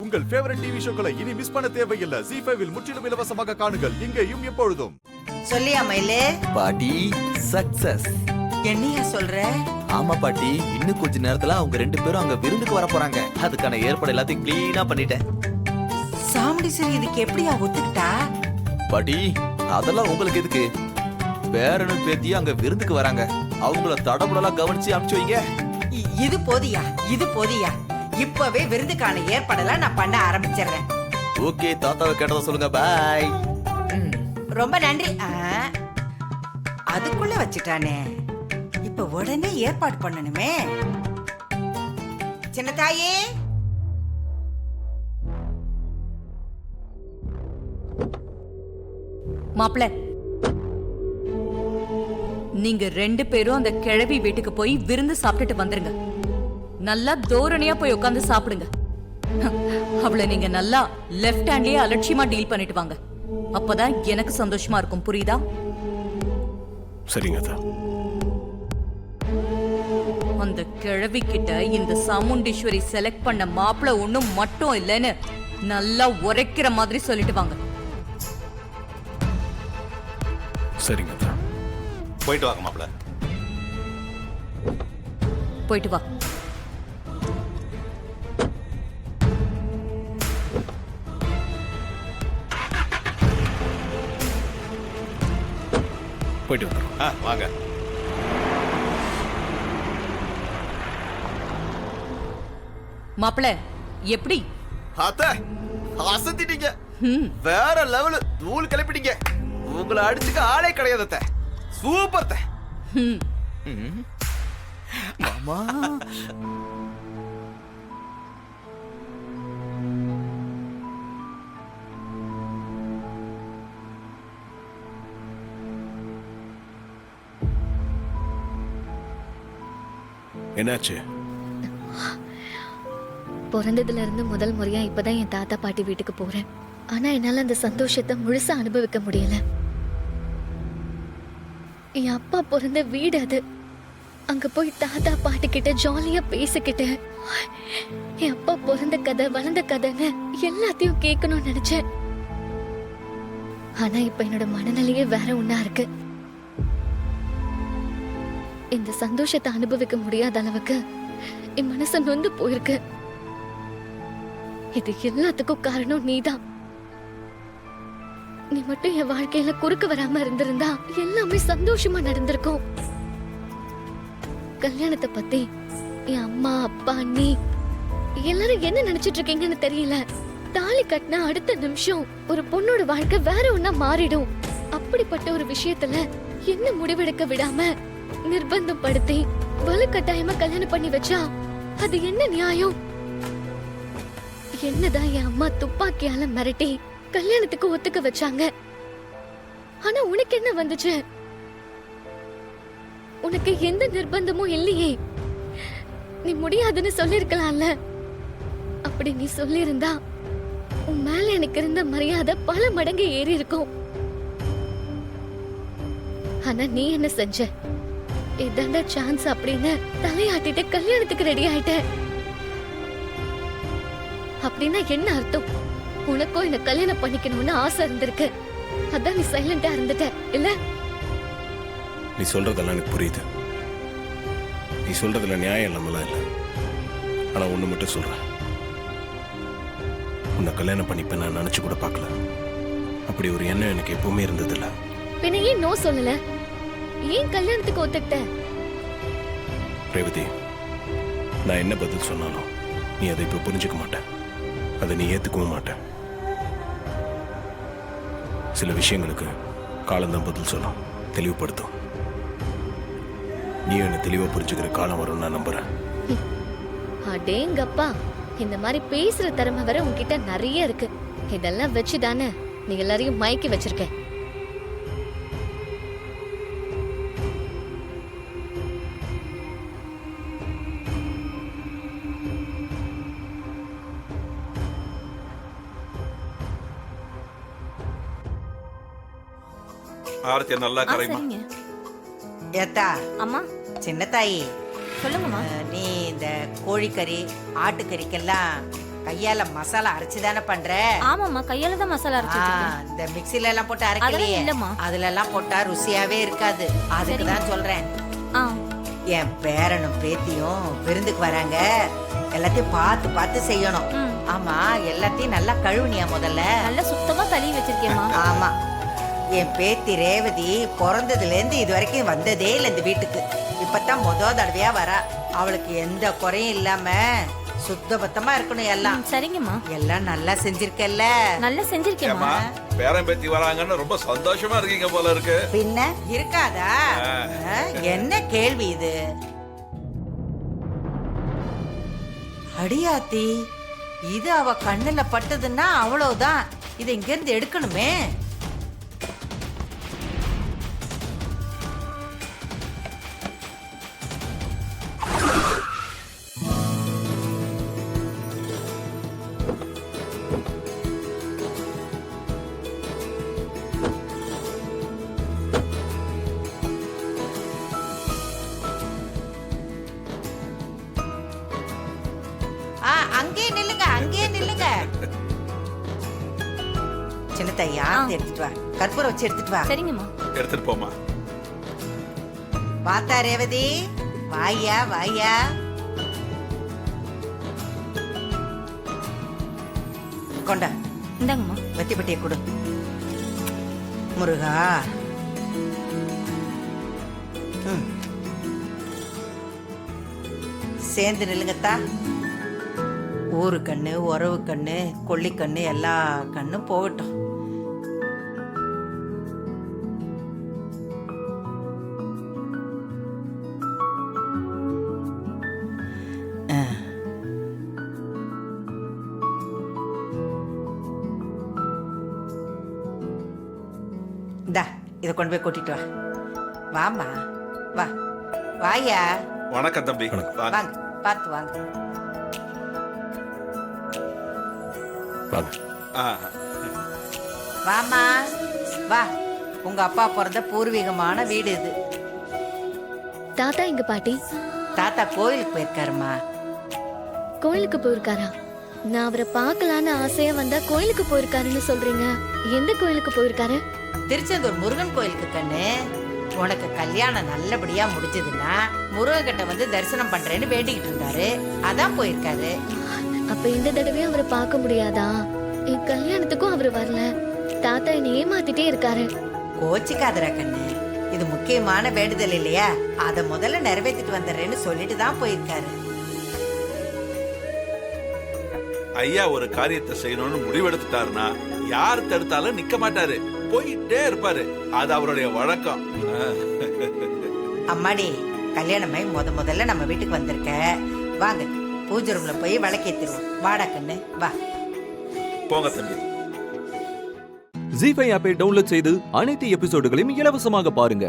உங்கள் favourite TV ஷோக்களை இனி miss பண்ண தேவையில்லை. ZEE5 இல் முற்றிலும் இலவசமாக காணுங்கள். இங்கேயும் எப்பொழுதும். சொல்லியா மயிலே? பாட்டி சக்சஸ். என்னையா சொல்ற? ஆமா பாட்டி, இன்னும் கொஞ்ச நேரத்துல அவங்க 2 பேரும் அங்க விருந்துக்கு வர போறாங்க. அதுக்கான ஏற்பாடு எல்லாத்தையும் கிளீனா பண்ணிட்டேன். சாமுண்டீஸ்வரி இதுக்கு எப்படியா ஒத்துக்கிட்டா? பாட்டி அதெல்லாம் உங்களுக்கு எதுக்கு? பேரனும் பேத்தியும் அங்க விருந்துக்கு வராங்க. அவங்கள தடபுடலா கவனிச்சு அனுப்பிச்சு வைங்க. இது போதியா, இது போதியா. இப்பவே விருந்துக்கான ஏற்பாடெல்லாம் நான் பண்ண ஆரம்பிச்சிடுறேன். ஓகே, தாத்தாவை கேட்டதா சொல்லுங்க. பாய். ரொம்ப நன்றி. அதுக்குள்ள வச்சுட்டானே, இப்ப உடனே ஏற்பாடு பண்ணணுமே. சின்ன தாயே, மாப்பிள, நீங்க 2 பேரும் அந்த கிழவி வீட்டுக்கு போய் விருந்து சாப்பிட்டுட்டு வந்துருங்க. நல்லா தோரணையா போய் உட்காந்து சாப்பிடுங்க. அவளை நீங்க நல்லா லெஃப்ட் ஹேண்ட்லயே அலட்சியமா டீல் பண்ணிட்டு வாங்க. அப்பதான் எனக்கு சந்தோஷமா இருக்கும். புரியுதா? சரிங்க. அந்த கிழவி கிட்ட இந்த சாமுண்டீஸ்வரி செலக்ட் பண்ண மாப்பிள ஒண்ணும் மட்டும் இல்லைன்னு நல்லா உரைக்கிற மாதிரி சொல்லிட்டு வாங்க. சரிங்க. போயிட்டு வாங்க மாப்பிள. போயிட்டு வா. போயிட்டு வந்துடும். வாங்க. மாப்பிள எப்படி? அசத்திட்டீங்க. வேற லெவல் தூள் கிளப்பிட்டீங்க. உங்களை அடிச்சுக்க ஆளே கிடையாது. சூப்பர். மாமா என்னாச்சு? பிறந்ததுல இருந்து முதல் முறையா இப்பதான் என் தாத்தா பாட்டி வீட்டுக்கு போறேன். ஆனா என்னால அந்த சந்தோஷத்தை முழுசா அனுபவிக்க முடியல. என் அப்பா பிறந்த வீடு அது. அங்க போய் தாத்தா பாட்டி கிட்ட ஜாலியா பேசிக்கிட்டு என் அப்பா பிறந்த கதை வளர்ந்த கதைன்னு எல்லாத்தையும் கேட்கணும்னு நினைச்சேன். ஆனா இப்ப என்னோட மனநிலையே வேற ஒண்ணா இருக்கு. இந்த சந்தோஷத்தை அனுபவிக்க முடியாத அளவுக்கு என் மனசு நொந்து போயிருக்கு. இது எல்லாத்துக்கும் காரணம் நீதான். நீ மட்டும் என் வாழ்க்கையில குறுக்க வராம இருந்திருந்தா எல்லாமே சந்தோஷமா நடந்திருக்கும். கல்யாணத்தை பத்தி என் அம்மா அப்பா நீ எல்லாரும் என்ன நினைச்சிட்டு இருக்கீங்கன்னு தெரியல. தாலி கட்டினா அடுத்த நிமிஷம் ஒரு பொண்ணோட வாழ்க்கை வேற ஒண்ணா மாறிடும். அப்படிப்பட்ட ஒரு விஷயத்துல என்ன முடிவெடுக்க விடாம நிர்பந்தம் படுத்தி வலுக்கட்டாயமா கல்யாணம் பண்ணி வச்சா அது என்ன நியாயம்? என்னதான் என் அம்மா துப்பாக்கியால மிரட்டி கல்யாணத்துக்கு ஒத்துக்க வச்சாங்க. ஆனா உனக்கு என்ன வந்துச்சு? உனக்கு எந்த நிர்பந்தமும் இல்லையே. நீ முடியாதுன்னு சொல்லிருக்கலாம்ல. அப்படி நீ சொல்லிருந்தா உன் மேல எனக்கு இருந்த மரியாதை பல மடங்கு ஏறி இருக்கும். ஆனா நீ என்ன செஞ்ச? இதாண்டா சான்ஸ் அப்படின்னு தலையாட்டிட்டு கல்யாணத்துக்கு ரெடி ஆயிட்ட. அப்படின்னா என்ன அர்த்தம்? உனக்கும் என்ன கல்யாணம் பண்ணிக்கணும்னு ஆசை இருந்திருக்கு. அதான் நீ சைலண்டா இருந்துட்ட இல்ல? நீ சொல்றதெல்லாம் எனக்கு புரியுது. நீ சொல்றதுல நியாயம் இல்லாமலாம் இல்ல. ஆனா ஒண்ணு மட்டும் சொல்றேன், உன்னை கல்யாணம் பண்ணிப்ப நான் நினைச்சு கூட பார்க்கல. அப்படி ஒரு எண்ணம் எனக்கு எப்பவுமே இருந்ததில்ல. பின்ன ஏன் நோ சொல்லல? ஏன் கல்யாணத்துக்கு ஒத்துக்கிட்ட? ரேவதி, நான் என்ன பதில் சொன்னாலும் நீ அதை இப்ப புரிஞ்சுக்க மாட்ட. அதை நீ ஏத்துக்கவும் மாட்ட. சில விஷயங்களுக்கு காலம்தான் பதில் சொல்லும், தெளிவுபடுத்தும். நீ என்ன தெளிவா புரிஞ்சுக்கிற காலம் வரும் நான் நம்புறேன். அடேங்கப்பா, இந்த மாதிரி பேசுற திறமை வர உன்கிட்ட நிறைய இருக்கு. இதெல்லாம் வச்சுதானே நீ எல்லாரையும் மயக்கி வச்சிருக்க. ஆரத்தி நல்லா கரைமா. ஏத்தா அம்மா சின்ன தாயி சொல்லுங்கம்மா. நீ இந்த கோழிக்கறி ஆட்டுக்கறிக்கெல்லாம் கையால மசாலா அரைச்சுதானே பண்ற? ஆமாம்மா, கையால தான் மசாலா அரைச்சிருக்கேன். இந்த மிக்ஸில எல்லாம் போட்டு அதெல்லாம் அரைக்கலையே. இல்லம்மா. அதுல எல்லாம் போட்டா ருசியாவே இருக்காது. அதுக்கு தான் சொல்றேன். ஆ, என் பேரனும் பேத்தியும் விருந்துக்கு வராங்க. எல்லாத்தையும் பார்த்து பார்த்து செய்யணும். ம். ஆமா, எல்லாத்தையும் நல்லா கழுவுனியா முதல்ல? நல்லா சுத்தமா கழுவி வச்சிருக்கேம்மா. ஆமா, என் பேத்தி ரேவதி பிறந்ததுல இருந்து இது வரைக்கும் வந்ததே இல்லை இந்த வீட்டுக்கு. இப்பதான் தடவையா வரா. அவளுக்கு எந்த குறையும் இல்லாம சுத்தபத்தமா இருக்கணும். எல்லாம் சரிங்கம்மா, எல்லாம் நல்லா செஞ்சிருக்கல்ல? நல்லா செஞ்சிருக்கேம்மா. பேரன் பேத்தி வராங்கன்னு ரொம்ப சந்தோஷமா இருக்கீங்க போல இருக்கு. பின்ன இருக்காதா? என்ன கேள்வி இது? அடியாத்தி, இது அவ கண்ணுல பட்டதுன்னா அவ்வளவுதான். இதை இங்க இருந்து எடுக்கணுமே. அங்கேயே நில்லுங்க, அங்கேயே நில்லுங்க. சின்னத்தையா எடுத்துட்டு வா, கற்பூரம் வச்சு எடுத்துட்டு வா. சரிங்கம்மா. எடுத்துட்டு போமா. பார்த்தா ரேவதி, வாயா வாயா. கொண்டா, இந்தாங்கம்மா. வெத்தி பெட்டியை கொடு. முருகா. சேர்ந்து நில்லுங்கத்தா. ஊரு கண்ணு, உறவு கண்ணு, கொல்லி கண்ணு, எல்லா கண்ணும் போகட்டும். இந்தா, இதை கொண்டு போய் கூட்டிட்டு வா. வாமா, வா வாயா. வணக்கம் தம்பி. வாங்க, பார்த்து வாங்க. வாங்க. வாமா, வா. உங்க அப்பா பிறந்த பூர்வீகமான வீடு இது. தாத்தா எங்க பாட்டி? தாத்தா கோயிலுக்கு போயிருக்காருமா. கோயிலுக்கு போயிருக்காரா? நான் அவரை பார்க்கலான்னு ஆசையா வந்தா கோயிலுக்கு போயிருக்காருன்னு சொல்றீங்க. எந்த கோயிலுக்கு போயிருக்காரு? திருச்செந்தூர் முருகன் கோயிலுக்கு கண்ணு. உனக்கு கல்யாணம் நல்லபடியா முடிஞ்சதுன்னா முருகன் கிட்ட வந்து தரிசனம் பண்றேன்னு வேண்டிக்கிட்டு இருந்தாரு. அதான் போயிருக்காரு. அப்ப இந்த தடவையும் அவரை பார்க்க முடியாதா? என் கல்யாணத்துக்கும் அவரு வரல. தாத்தா என்னை ஏமாத்திட்டே இருக்காரு. கோச்சிக்காதரா கண்ணு, இது முக்கியமான வேண்டுதல் இல்லையா? அத முதல்ல நிறைவேற்றிட்டு வந்துடுறேன்னு சொல்லிட்டு தான் போயிருக்காரு. ஐயா ஒரு காரியத்தை செய்யணும்னு முடிவெடுத்துட்டாருன்னா யார் தடுத்தாலும் நிக்க மாட்டாரு, போயிட்டே இருப்பாரு. அது அவருடைய வழக்கம். அம்மாடி, கல்யாணமாய் முதல்ல நம்ம வீட்டுக்கு வந்திருக்க. வாங்க, பூஜை ரூம்ல போய் விளக்கேத்திருவோம். வாடா கண்ணு, வா. போங்க தம்பி. ஜீ5 ஆப்பை டவுன்லோட் செய்து அனைத்து எபிசோடுகளையும் இலவசமாக பாருங்க.